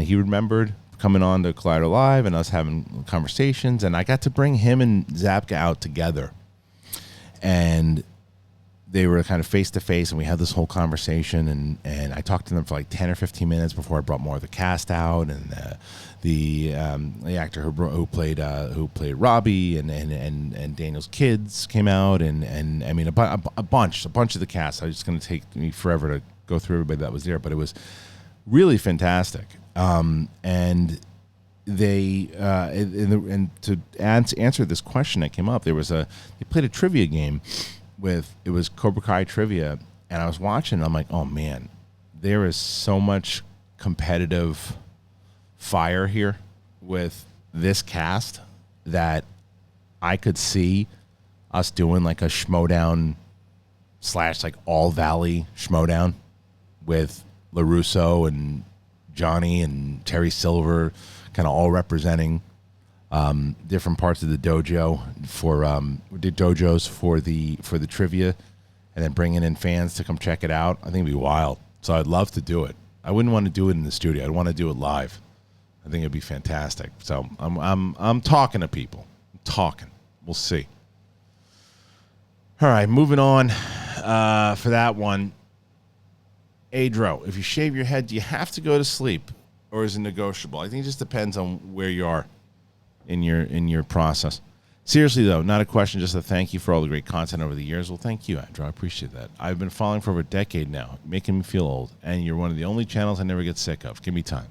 he remembered coming on to Collider Live and us having conversations, and I got to bring him and Zapka out together, and they were kind of face to face, and we had this whole conversation, and I talked to them for like 10 or 15 minutes before I brought more of the cast out, and the actor who played Robbie and Daniel's kids came out, and I mean a bunch of the cast. It's just going to take me forever to go through everybody that was there, but it was really fantastic. And they and to answer this question that came up, they played a trivia game. It was Cobra Kai trivia, and I was watching, and I'm like, oh man, there is so much competitive fire here with this cast that I could see us doing like a schmodown / like all Valley schmodown with LaRusso and Johnny and Terry Silver, kind of all representing different parts of the dojo dojos for the trivia, and then bringing in fans to come check it out. I think it'd be wild. So I'd love to do it. I wouldn't want to do it in the studio. I'd want to do it live. I think it'd be fantastic. So I'm talking to people. I'm talking. We'll see. All right, moving on for that one. Adro, if you shave your head, do you have to go to sleep, or is it negotiable? I think it just depends on where you are in your process. Seriously, though, not a question, just a thank you for all the great content over the years. Well, thank you, Andrew. I appreciate that. I've been following for over a decade now, making me feel old, and you're one of the only channels I never get sick of. Give me time.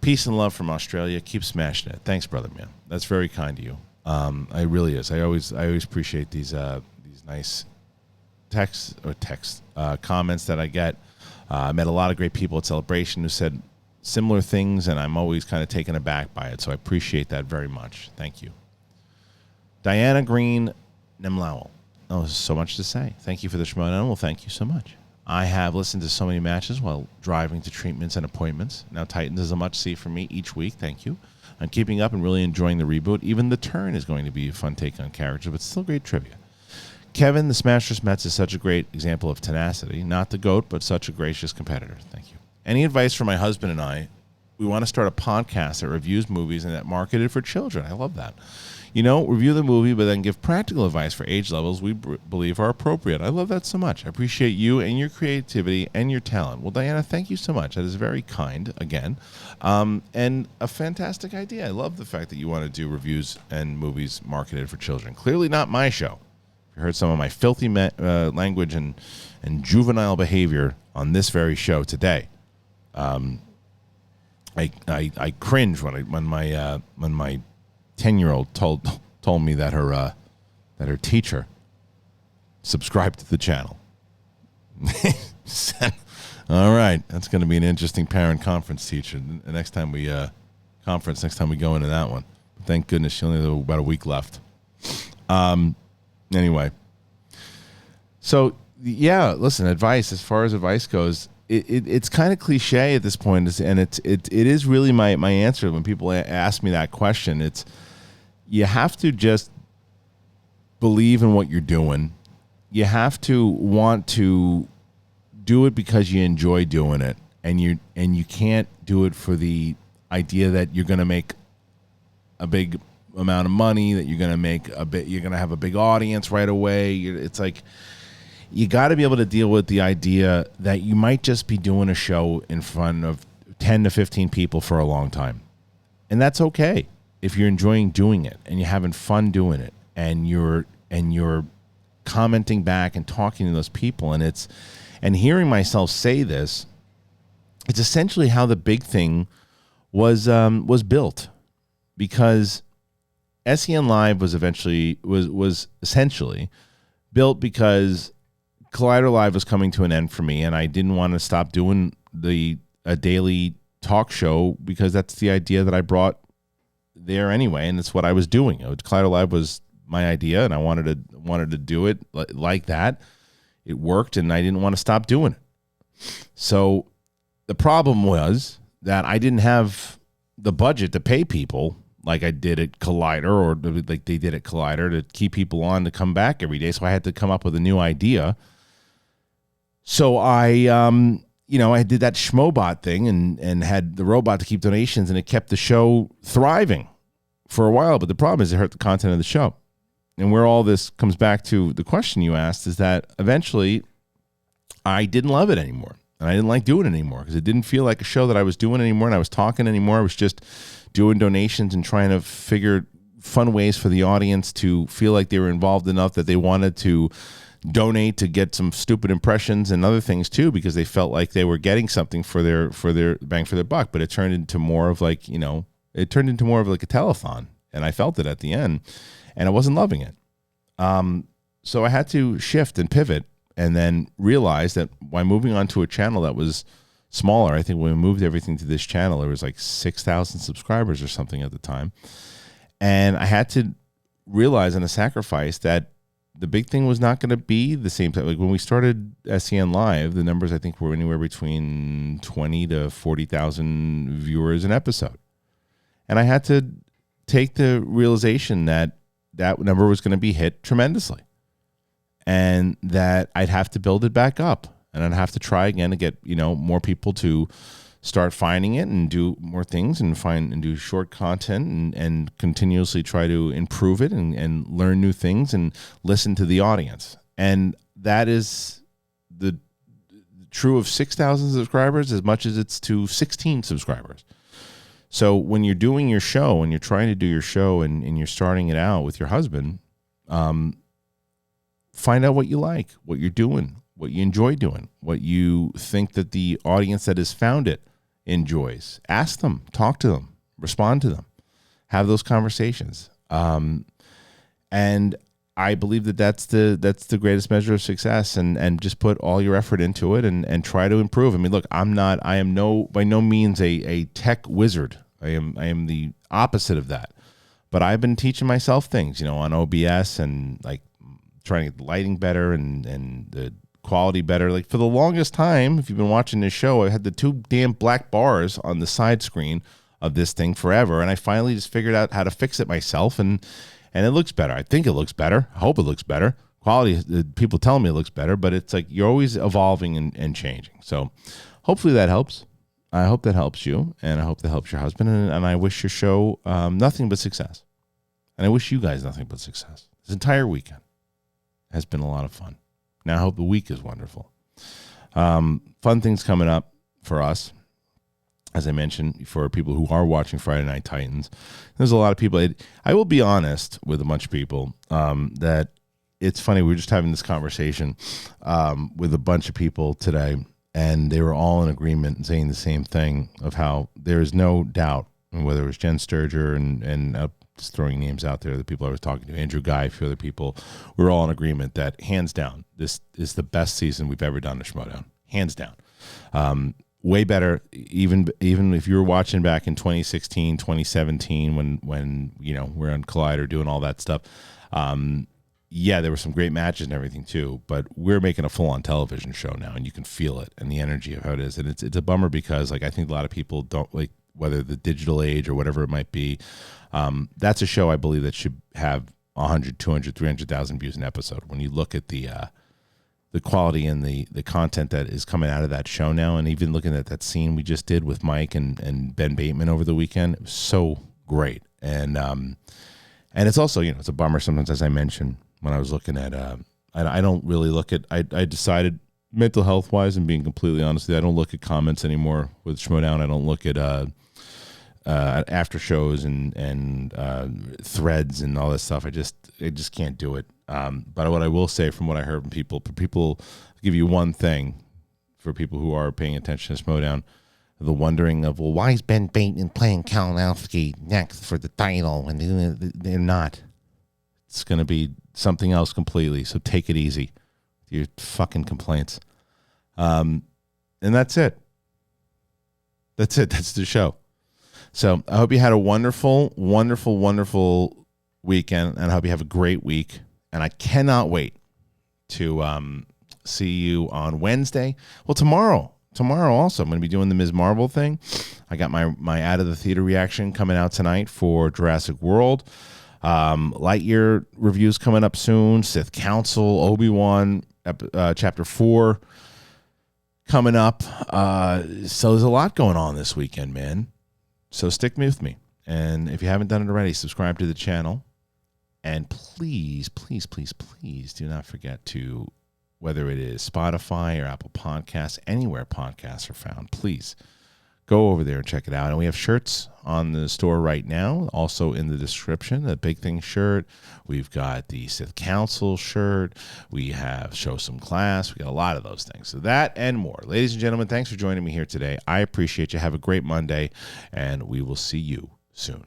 Peace and love from Australia. Keep smashing it. Thanks, brother, man. That's very kind of you. It really is. I always appreciate these nice text comments that I get. I met a lot of great people at Celebration who said similar things, and I'm always kind of taken aback by it, so I appreciate that very much. Thank you. Diana Green Nemlowell. Oh, there's so much to say. Thank you for the Shimon. Well, thank you so much. I have listened to so many matches while driving to treatments and appointments. Now Titans is a must-see for me each week. Thank you. I'm keeping up and really enjoying the reboot. Even The Turn is going to be a fun take on characters, but still great trivia. Kevin, the Smashers Mets, is such a great example of tenacity. Not the GOAT, but such a gracious competitor. Thank you. Any advice for my husband and I? We want to start a podcast that reviews movies and that marketed for children. I love that. Review the movie, but then give practical advice for age levels we believe are appropriate. I love that so much. I appreciate you and your creativity and your talent. Well, Diana, thank you so much. That is very kind, again, and a fantastic idea. I love the fact that you want to do reviews and movies marketed for children. Clearly not my show. You heard some of my filthy language and juvenile behavior on this very show today. I cringe when my 10-year-old told me that her teacher subscribed to the channel. All right, that's going to be an interesting parent conference, teacher. The next time we go into that one. But thank goodness she only has about a week left. Anyway, so yeah, listen. Advice, as far as advice goes, it's kind of cliche at this point, and it is really my answer when people ask me that question. It's, you have to just believe in what you're doing. You have to want to do it because you enjoy doing it, and you can't do it for the idea that you're going to make a big amount of money, that you're going to have a big audience right away. It's like, you got to be able to deal with the idea that you might just be doing a show in front of 10 to 15 people for a long time. And that's okay if you're enjoying doing it and you're having fun doing it, and you're commenting back and talking to those people, and hearing myself say this, it's essentially how the big thing was built, because SEN Live was essentially built because Collider Live was coming to an end for me, and I didn't want to stop doing a daily talk show, because that's the idea that I brought there anyway, and it's what I was doing. Collider Live was my idea, and I wanted to do it like that. It worked, and I didn't want to stop doing it. So the problem was that I didn't have the budget to pay people like I did at Collider, or like they did at Collider, to keep people on to come back every day. So I had to come up with a new idea. So I did that Schmobot thing and had the robot to keep donations, and it kept the show thriving for a while. But the problem is it hurt the content of the show. And where all this comes back to the question you asked is that eventually I didn't love it anymore. And I didn't like doing it anymore because it didn't feel like a show that I was doing anymore, and I was talking anymore. I was just doing donations and trying to figure fun ways for the audience to feel like they were involved enough that they wanted to donate to get some stupid impressions and other things too, because they felt like they were getting something for their bang for their buck. But it turned into more of like, a telethon, and I felt it at the end, and I wasn't loving it. So I had to shift and pivot, and then realize that by moving on to a channel that was smaller, I think when we moved everything to this channel, there was like 6,000 subscribers or something at the time. And I had to realize in a sacrifice that the big thing was not going to be the same thing. Like when we started SCN Live, the numbers I think were anywhere between 20 to 40,000 viewers an episode. And I had to take the realization that that number was going to be hit tremendously, and that I'd have to build it back up, and I'd have to try again to get, more people to start finding it and do more things and do short content and continuously try to improve it and learn new things and listen to the audience. And that is the true of 6,000 subscribers as much as it's to 16 subscribers. So when you're doing your show and you're trying to do your show and you're starting it out with your husband, find out what you like, what you're doing, what you enjoy doing, what you think that the audience that has found it enjoys. Ask them, talk to them, respond to them, have those conversations. And I believe that that's the greatest measure of success, and just put all your effort into it and try to improve. I mean, look, I am by no means a tech wizard. I am the opposite of that. But I've been teaching myself things, on OBS, and like trying to get the lighting better and the quality better. Like for the longest time, if you've been watching this show, I had the two damn black bars on the side screen of this thing forever, and I finally just figured out how to fix it myself, and it looks better. I think it looks better. I hope it looks better. Quality, people tell me it looks better, but it's like you're always evolving and changing. So hopefully that helps. I hope that helps you, and I hope that helps your husband, and I wish your show nothing but success. And I wish you guys nothing but success. This entire weekend has been a lot of fun. Now I hope the week is wonderful. Fun things coming up for us. As I mentioned, for people who are watching Friday Night Titans, there's a lot of people. I will be honest with a bunch of people that it's funny. We were just having this conversation with a bunch of people today, and they were all in agreement and saying the same thing of how there is no doubt, whether it was Jen Sturger and just throwing names out there, the people I was talking to, Andrew Guy, a few other people, we were all in agreement that hands down, this is the best season we've ever done to Schmodown. Hands down. Way better, even if you were watching back in 2016, 2017, when we're on Collider doing all that stuff. Yeah, there were some great matches and everything too, but we're making a full-on television show now, and you can feel it and the energy of how it is. And it's a bummer because I think a lot of people don't like, whether the digital age or whatever it might be. That's a show I believe that should have 100, 200, 300,000 views an episode. When you look at the quality and the content that is coming out of that show now, and even looking at that scene we just did with Mike and Ben Bateman over the weekend, it was so great. And it's also, it's a bummer sometimes, as I mentioned, when I was looking at, I don't really look at, I decided mental health wise, and being completely honest with you, I don't look at comments anymore with Schmodown. I don't look at after shows and threads and all that stuff. I just can't do it. But what I will say, from what I heard from people give you one thing for people who are paying attention to Schmodown, the wondering of, well, why is Ben Bateman playing Kalinowski next for the title when they're not? It's going to be something else completely. So take it easy with your fucking complaints. And that's it. That's it. That's the show. So I hope you had a wonderful, wonderful, wonderful weekend, and I hope you have a great week. And I cannot wait to see you on Wednesday. Well, tomorrow tomorrow also, I'm going to be doing the Ms. Marvel thing. I got my out of the theater reaction coming out tonight for Jurassic World. Lightyear reviews coming up soon. Sith Council, Obi-Wan, Chapter 4 coming up. So there's a lot going on this weekend, man. So stick with me. And if you haven't done it already, subscribe to the channel. And please, please, please, please do not forget to, whether it is Spotify or Apple Podcasts, anywhere podcasts are found, please go over there and check it out. And we have shirts on the store right now, also in the description, the Big Thing shirt. We've got the Sith Council shirt. We have Show Some Class. We got a lot of those things. So that and more. Ladies and gentlemen, thanks for joining me here today. I appreciate you. Have a great Monday, and we will see you soon.